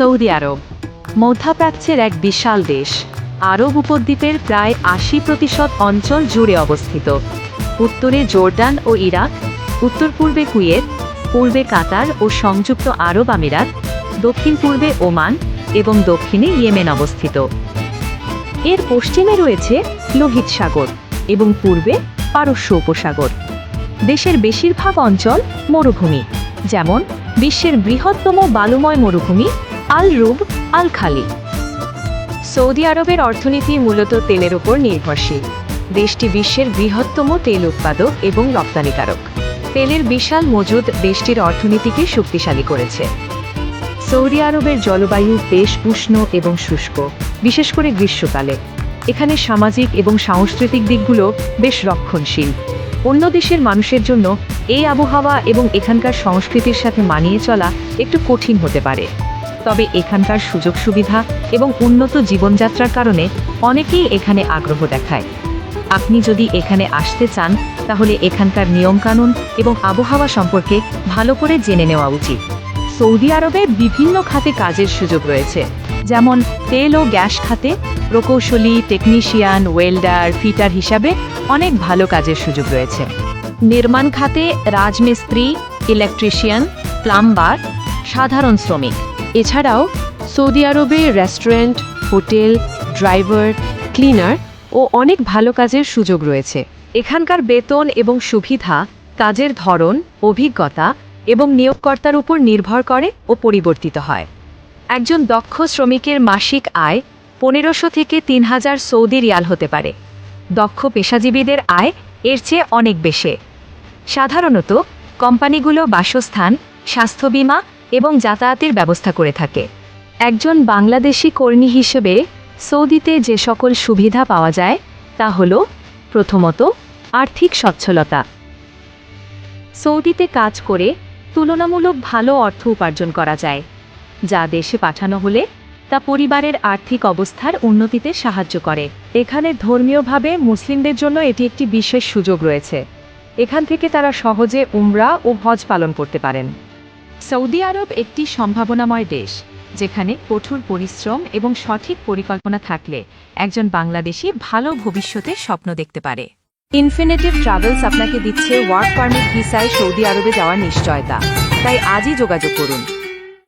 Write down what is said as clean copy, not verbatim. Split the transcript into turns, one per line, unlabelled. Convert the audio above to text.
Saudi আরব মধ্যপ্রাচ্যের এক বিশাল দেশ। আরব উপদ্বীপের প্রায় ৮০% অঞ্চল জুড়ে অবস্থিত। উত্তরে জর্ডান ও ইরাক, উত্তর পূর্বে কুয়েত, পূর্বে কাতার ও সংযুক্ত আরব আমিরাত, দক্ষিণ পূর্বে ওমান এবং দক্ষিণে ইয়েমেন অবস্থিত। এর পশ্চিমে রয়েছে লোহিত সাগর এবং পূর্বে পারস্য উপসাগর। দেশের বেশিরভাগ অঞ্চল মরুভূমি, যেমন বিশ্বের বৃহত্তম বালুময় মরুভূমি আল রুব আল খালি। সৌদি আরবের অর্থনীতি মূলত তেলের উপর নির্ভরশীল। দেশটি বিশ্বের বৃহত্তম তেল উৎপাদক এবং রপ্তানিকারক। তেলের বিশাল মজুদ দেশটির অর্থনীতিকে শক্তিশালী করেছে। সৌদি আরবের জলবায়ু বেশ উষ্ণ এবং শুষ্ক, বিশেষ করে গ্রীষ্মকালে। এখানে সামাজিক এবং সাংস্কৃতিক দিকগুলো বেশ রক্ষণশীল। অন্য দেশের মানুষের জন্য এই আবহাওয়া এবং এখানকার সংস্কৃতির সাথে মানিয়ে চলা একটু কঠিন হতে পারে। তবে এখানকার সুযোগ সুবিধা এবং উন্নত জীবনযাত্রার কারণে অনেকেই এখানে আগ্রহ দেখায়। আপনি যদি এখানে আসতে চান, তাহলে এখানকার নিয়মকানুন এবং আবহাওয়া সম্পর্কে ভালো করে জেনে নেওয়া উচিত। সৌদি আরবে বিভিন্ন খাতে কাজের সুযোগ রয়েছে, যেমন তেল ও গ্যাস খাতে প্রকৌশলী, টেকনিশিয়ান, ওয়েল্ডার, ফিটার হিসাবে অনেক ভালো কাজের সুযোগ রয়েছে। নির্মাণ খাতে রাজমিস্ত্রি, ইলেকট্রিশিয়ান, প্লাম্বার, সাধারণ শ্রমিক। এছাড়াও সৌদি আরবে রেস্টুরেন্ট, হোটেল, ড্রাইভার, ক্লিনার ও অনেক ভালো কাজের সুযোগ রয়েছে। এখানকার বেতন এবং সুবিধা কাজের ধরন, অভিজ্ঞতা এবং নিয়োগকর্তার উপর নির্ভর করে ও পরিবর্তিত হয়। একজন দক্ষ শ্রমিকের মাসিক আয় ১৫০০ থেকে ৩০০০ সৌদি রিয়াল হতে পারে। দক্ষ পেশাজীবীদের আয় এর চেয়ে অনেক বেশি। সাধারণত কোম্পানিগুলো বাসস্থান, স্বাস্থ্য বীমা এবং যাতায়াতের ব্যবস্থা করে থাকে। একজন বাংলাদেশি কর্মী হিসেবে সৌদিতে যে সকল সুবিধা পাওয়া যায় তা হল, প্রথমত, আর্থিক সচ্ছলতা। সৌদিতে কাজ করে তুলনামূলক ভালো অর্থ উপার্জন করা যায়, যা দেশে পাঠানো হলে তা পরিবারের আর্থিক অবস্থার উন্নতিতে সাহায্য করে। এখানে ধর্মীয়ভাবে মুসলিমদের জন্য এটি একটি বিশেষ সুযোগ রয়েছে। এখান থেকে তারা সহজে উমরা ও হজ পালন করতে পারেন। সৌদি আরব একটি সম্ভাবনাময় দেশ, যেখানে কঠোর পরিশ্রম এবং সঠিক পরিকল্পনা থাকলে একজন বাংলাদেশি ভালো ভবিষ্যতের স্বপ্ন দেখতে পারে। ইনফিনিটিভ ট্রাভেলস আপনাকে দিচ্ছে ওয়ার্ক পারমিট ভিসায় সৌদি আরবে যাওয়ার নিশ্চয়তা। তাই আজই যোগাযোগ করুন।